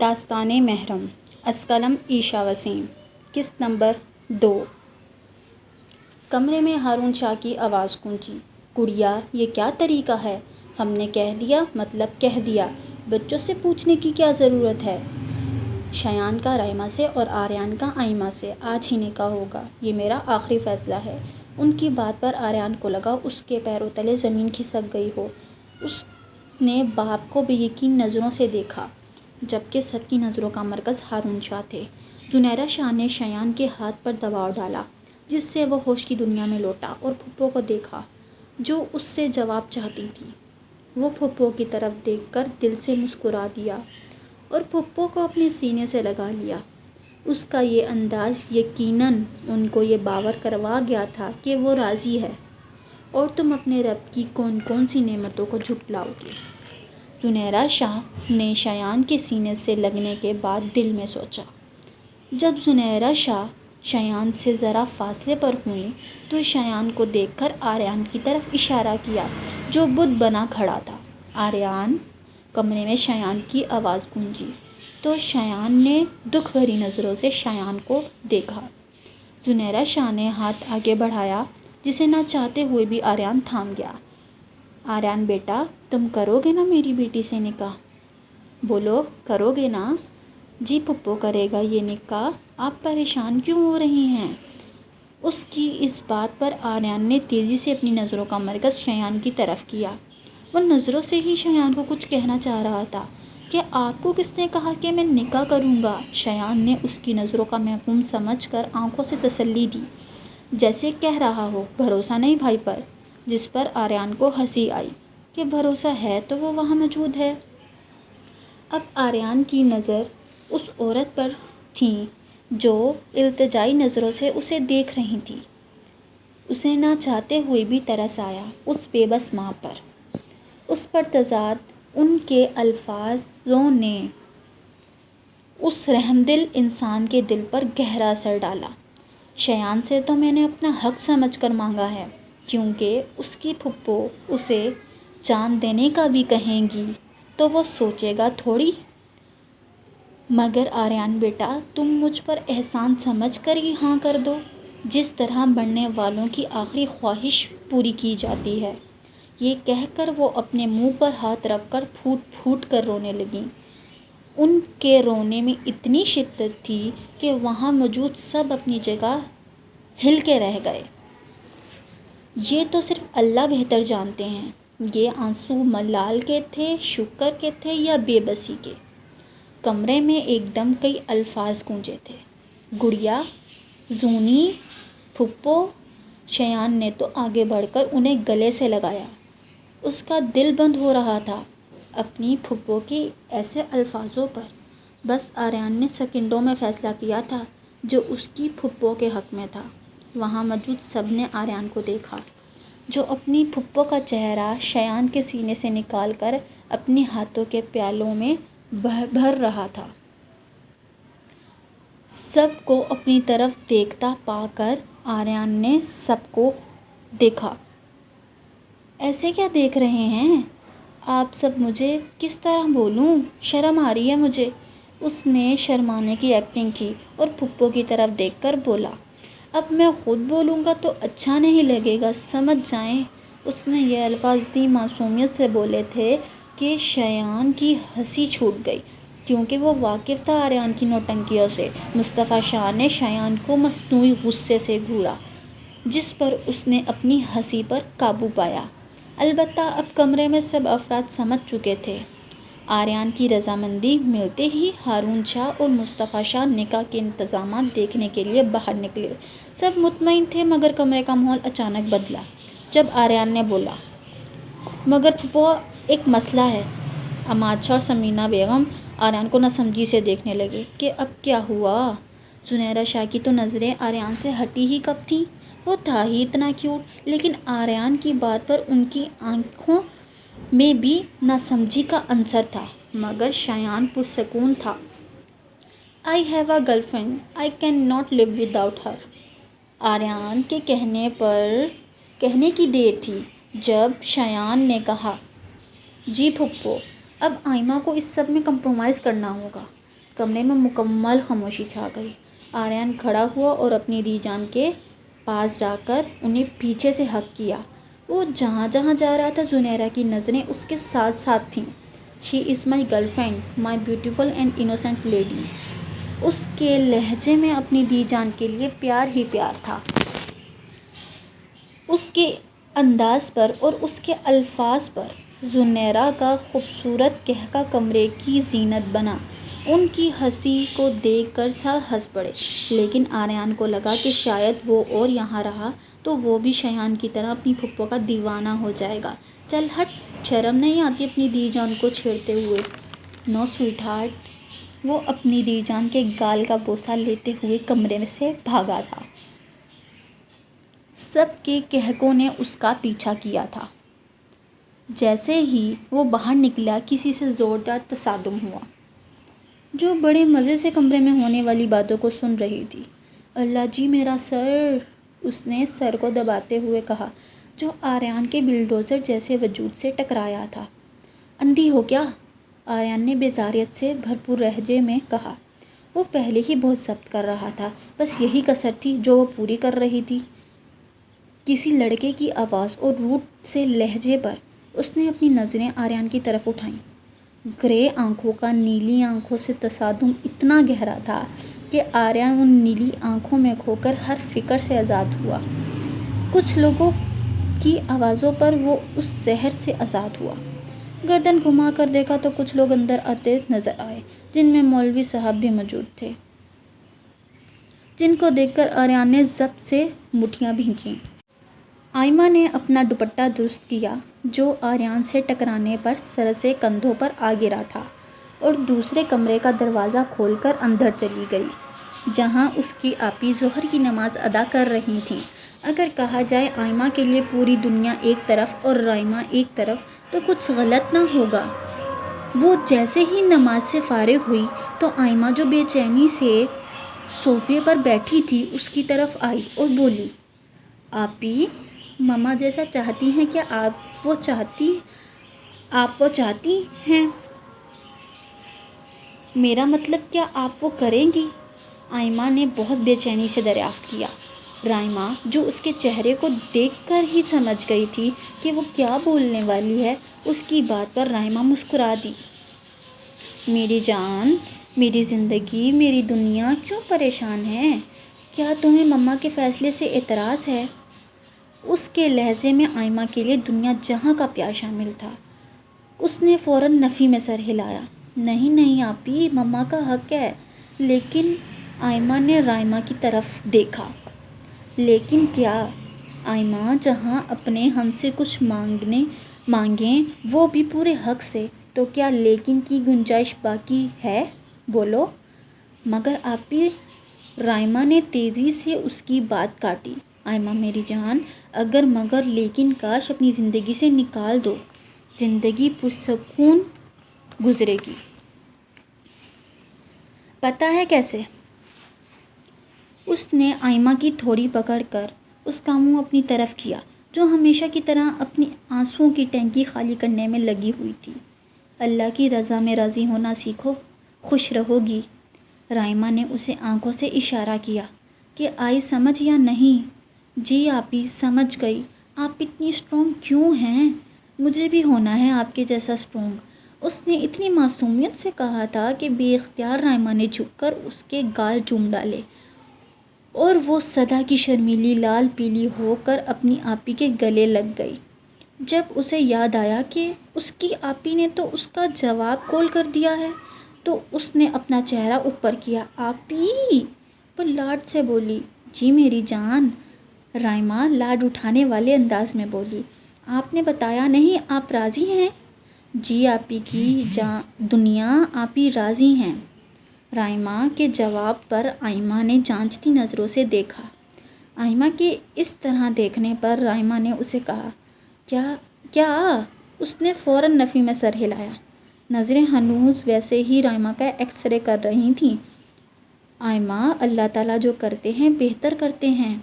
داستان محرم اسکلم عیشا وسیم قسط نمبر 2۔ کمرے میں ہارون شاہ کی آواز گونجی، گڑیا یہ کیا طریقہ ہے؟ ہم نے کہہ دیا مطلب کہہ دیا، بچوں سے پوچھنے کی کیا ضرورت ہے؟ شایان کا رائما سے اور آریان کا آئمہ سے آج ہی نکاح ہوگا، یہ میرا آخری فیصلہ ہے۔ ان کی بات پر آریان کو لگا اس کے پیروں تلے زمین کھسک گئی ہو۔ اس نے باپ کو بے یقین نظروں سے دیکھا، جبکہ سب کی نظروں کا مرکز ہارون شاہ تھے۔ زنیرہ شاہ نے شایان کے ہاتھ پر دباؤ ڈالا، جس سے وہ ہوش کی دنیا میں لوٹا اور پھپھو کو دیکھا جو اس سے جواب چاہتی تھی۔ وہ پھپھو کی طرف دیکھ کر دل سے مسکرا دیا اور پھپھو کو اپنے سینے سے لگا لیا۔ اس کا یہ انداز یقیناً ان کو یہ باور کروا گیا تھا کہ وہ راضی ہے اور تم اپنے رب کی کون کون سی نعمتوں کو جھٹلاؤ گے۔ زنیرہ شاہ نے شایان کے سینے سے لگنے کے بعد دل میں سوچا۔ جب زنیرہ شاہ شایان سے ذرا فاصلے پر ہوئیں تو شایان کو دیکھ کر آریان کی طرف اشارہ کیا جو بت بنا کھڑا تھا۔ آریان! کمرے میں شایان کی آواز گونجی تو شایان نے دکھ بھری نظروں سے شایان کو دیکھا۔ زنیرہ شاہ نے ہاتھ آگے بڑھایا جسے نہ چاہتے ہوئے بھی آریان تھام گیا۔ آریان بیٹا، تم کرو گے نا میری بیٹی سے نکاح؟ بولو، کرو گے نا؟ جی پھپھو کرے گا یہ نکاح، آپ پریشان کیوں ہو رہی ہیں؟ اس کی اس بات پر آریان نے تیزی سے اپنی نظروں کا مرکز شایان کی طرف کیا۔ وہ نظروں سے ہی شایان کو کچھ کہنا چاہ رہا تھا کہ آپ کو کس نے کہا کہ میں نکاح کروں گا؟ شایان نے اس کی نظروں کا مفہوم سمجھ کر آنکھوں سے تسلی دی، جیسے کہہ رہا ہو بھروسہ نہیں بھائی پر، جس پر آریان کو ہنسی آئی کہ بھروسہ ہے تو وہ وہاں موجود ہے۔ اب آریان کی نظر اس عورت پر تھی جو التجائی نظروں سے اسے دیکھ رہی تھی۔ اسے نہ چاہتے ہوئے بھی ترس آیا اس بے بس ماں پر۔ اس پر تضاد ان کے الفاظوں نے اس رحمدل انسان کے دل پر گہرا اثر ڈالا۔ شایان سے تو میں نے اپنا حق سمجھ کر مانگا ہے، کیونکہ اس کی پھپھو اسے جان دینے کا بھی کہیں گی تو وہ سوچے گا تھوڑی۔ مگر آریان بیٹا، تم مجھ پر احسان سمجھ کر ہی ہاں کر دو، جس طرح مرنے والوں کی آخری خواہش پوری کی جاتی ہے۔ یہ کہہ کر وہ اپنے منہ پر ہاتھ رکھ کر پھوٹ پھوٹ کر رونے لگیں۔ ان کے رونے میں اتنی شدت تھی کہ وہاں موجود سب اپنی جگہ ہل کے رہ گئے۔ یہ تو صرف اللہ بہتر جانتے ہیں، یہ آنسو ملال کے تھے، شکر کے تھے یا بے بسی کے؟ کمرے میں ایک دم کئی الفاظ گونجے تھے، گڑیا، زونی، پھپھو۔ شایان نے تو آگے بڑھ کر انہیں گلے سے لگایا۔ اس کا دل بند ہو رہا تھا اپنی پھپھو کے ایسے الفاظوں پر۔ بس آریان نے سیکنڈوں میں فیصلہ کیا تھا جو اس کی پھپھو کے حق میں تھا۔ وہاں موجود سب نے آریان کو دیکھا جو اپنی پھپھو کا چہرہ شایان کے سینے سے نکال کر اپنے ہاتھوں کے پیالوں میں بھر رہا تھا۔ سب کو اپنی طرف دیکھتا پا کر آریان نے سب کو دیکھا۔ ایسے کیا دیکھ رہے ہیں آپ سب؟ مجھے کس طرح بولوں؟ شرم آ رہی ہے مجھے۔ اس نے شرمانے کی ایکٹنگ کی اور پھپھو کی طرف دیکھ کر بولا، اب میں خود بولوں گا تو اچھا نہیں لگے گا، سمجھ جائیں۔ اس نے یہ الفاظ اتنی معصومیت سے بولے تھے کہ شایان کی ہنسی چھوٹ گئی، کیونکہ وہ واقف تھا آریان کی نوٹنکیوں سے۔ مصطفیٰ شاہ نے شایان کو مصنوعی غصے سے گھورا، جس پر اس نے اپنی ہنسی پر قابو پایا۔ البتہ اب کمرے میں سب افراد سمجھ چکے تھے۔ آریان کی رضامندی ملتے ہی ہارون شاہ اور مصطفیٰ شاہ نکاح کے انتظامات دیکھنے کے لیے باہر نکلے۔ سب مطمئن تھے، مگر کمرے کا ماحول اچانک بدلا جب آریان نے بولا، مگر پھپھو ایک مسئلہ ہے۔ عماد شاہ اور ثمینہ بیگم آریان کو ناسمجھی سے دیکھنے لگے کہ اب کیا ہوا؟ زنیرہ شاہ کی تو نظریں آریان سے ہٹی ہی کب تھیں، وہ تھا ہی اتنا کیوٹ، لیکن آریان کی بات پر ان کی آنکھوں میں بھی ناسمجھی کا عنصر تھا۔ مگر شایان پرسکون تھا۔ I have a girlfriend. I cannot live without her. Aryan کے کہنے کی دیر تھی جب شایان نے کہا، جی پھپھو، اب آئمہ کو اس سب میں کمپرومائز کرنا ہوگا۔ کمرے میں مکمل خاموشی چھا گئی۔ آریان کھڑا ہوا اور اپنی دی جان کے پاس جا کر انہیں پیچھے سے ہگ کیا۔ وہ جہاں جہاں جا رہا تھا زنیرہ کی نظریں اس کے ساتھ ساتھ تھیں۔ "She is my girlfriend, my beautiful and innocent lady". اس کے لہجے میں اپنی دی جان کے لیے پیار ہی پیار تھا۔ اس کے انداز پر اور اس کے الفاظ پر زنیرہ کا خوبصورت قہقہ کمرے کی زینت بنا۔ ان کی ہنسی کو دیکھ کر سب ہنس پڑے، لیکن آریان کو لگا کہ شاید وہ اور یہاں رہا تو وہ بھی شایان کی طرح اپنی پھپھو کا دیوانہ ہو جائے گا۔ "چل ہٹ، شرم نہیں آتی اپنی دی جان کو چھیڑتے ہوئے؟" "نو سویٹ ہارٹ"۔ وہ اپنی دی جان کے گال کا بوسہ لیتے ہوئے کمرے سے بھاگا تھا۔ سب کے قہقہوں نے اس کا پیچھا کیا تھا۔ جیسے ہی وہ باہر نکلا کسی سے زوردار تصادم ہوا، جو بڑے مزے سے کمرے میں ہونے والی باتوں کو سن رہی تھی۔ "اللہ جی، میرا سر"۔ اس نے سر کو دباتے ہوئے کہا، جو آریان کے بلڈوزر جیسے وجود سے ٹکرایا تھا۔ "اندھی ہو کیا؟" آریان نے بیزاریت سے بھرپور لہجے میں کہا۔ وہ پہلے ہی بہت ضبط کر رہا تھا، بس یہی کسر تھی جو وہ پوری کر رہی تھی۔ کسی لڑکے کی آواز اور روٹ سے لہجے پر اس نے اپنی نظریں آریان کی طرف اٹھائیں۔ گرے آنکھوں کا نیلی آنکھوں سے تصادم اتنا گہرا تھا کہ آریان ان نیلی آنکھوں میں کھو کر ہر فکر سے آزاد ہوا۔ کچھ لوگوں کی آوازوں پر وہ اس زہر سے آزاد ہوا۔ گردن گھما کر دیکھا تو کچھ لوگ اندر آتے نظر آئے، جن میں مولوی صاحب بھی موجود تھے، جن کو دیکھ کر آریان نے ضبط سے مٹھیاں بھینجیں۔ آئمہ نے اپنا دوپٹہ درست کیا، جو آریان سے ٹکرانے پر سر سے کندھوں پر آ گرا تھا، اور دوسرے کمرے کا دروازہ کھول کر اندر چلی گئی، جہاں اس کی آپی ظہر کی نماز ادا کر رہی تھیں۔ اگر کہا جائے آئمہ کے لیے پوری دنیا ایک طرف اور رائمہ ایک طرف تو کچھ غلط نہ ہوگا۔ وہ جیسے ہی نماز سے فارغ ہوئی تو آئمہ، جو بے چینی سے صوفے پر بیٹھی تھی، اس کی طرف آئی اور بولی، "آپی، ماما جیسا چاہتی ہیں کیا آپ وہ چاہتی ہیں؟ میرا مطلب کیا آپ وہ کریں گی؟" آئمہ نے بہت بے چینی سے دریافت کیا۔ رائمہ، جو اس کے چہرے کو دیکھ کر ہی سمجھ گئی تھی کہ وہ کیا بولنے والی ہے، اس کی بات پر رائمہ مسکرا دی۔ "میری جان، میری زندگی، میری دنیا کیوں پریشان ہے؟ کیا تمہیں ماما کے فیصلے سے اعتراض ہے؟" اس کے لہجے میں آئمہ کے لیے دنیا جہاں کا پیار شامل تھا۔ اس نے فوراً نفی میں سر ہلایا۔ "نہیں نہیں آپی، ماما کا حق ہے"۔ لیکن آئمہ نے رائمہ کی طرف دیکھا۔ "لیکن کیا؟ آئمہ جہاں اپنے ہم سے کچھ مانگیں وہ بھی پورے حق سے، تو کیا لیکن کی گنجائش باقی ہے؟ بولو"۔ "مگر آپی"۔ رائمہ نے تیزی سے اس کی بات کاٹی۔ "آئمہ میری جان، اگر مگر لیکن کاش اپنی زندگی سے نکال دو، زندگی پرسکون گزرے گی۔ پتہ ہے کیسے؟" اس نے آئمہ کی تھوڑی پکڑ کر اس کا منہ اپنی طرف کیا، جو ہمیشہ کی طرح اپنی آنسوؤں کی ٹینکی خالی کرنے میں لگی ہوئی تھی۔ "اللہ کی رضا میں راضی ہونا سیکھو، خوش رہو گی"۔ رائمہ نے اسے آنکھوں سے اشارہ کیا کہ آئی سمجھ یا نہیں۔ "جی آپی، سمجھ گئی"۔ "آپ اتنی اسٹرانگ کیوں ہیں؟ مجھے بھی ہونا ہے آپ کے جیسا اسٹرانگ"۔ اس نے اتنی معصومیت سے کہا تھا کہ بے اختیار رائمہ نے جھک کر اس کے گال چوم ڈالے، اور وہ صدا کی شرمیلی لال پیلی ہو کر اپنی آپی کے گلے لگ گئی۔ جب اسے یاد آیا کہ اس کی آپی نے تو اس کا جواب کھول کر دیا ہے، تو اس نے اپنا چہرہ اوپر کیا۔ "آپی"۔ وہ لاڈ سے بولی۔ "جی میری جان"۔ رائمہ لاڈ اٹھانے والے انداز میں بولی۔ "آپ نے بتایا نہیں آپ راضی ہیں"۔ "جی آپی کی دنیا، آپی راضی ہیں"۔ رائمہ کے جواب پر آئمہ نے جانچتی نظروں سے دیکھا۔ آئمہ کے اس طرح دیکھنے پر رائمہ نے اسے کہا، کیا؟ اس نے فوراً نفی میں سر ہلایا۔ نظریں ہنوز ویسے ہی رائمہ کا ایکس رے کر رہی تھیں۔ "آئمہ، اللہ تعالیٰ جو کرتے ہیں بہتر کرتے ہیں،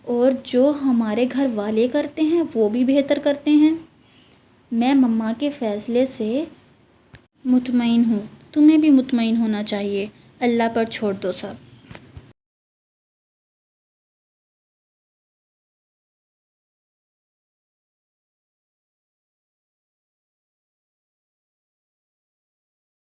اور جو ہمارے گھر والے کرتے ہیں وہ بھی بہتر کرتے ہیں۔ میں ماما کے فیصلے سے مطمئن ہوں، تمہیں بھی مطمئن ہونا چاہیے۔ اللہ پر چھوڑ دو سب۔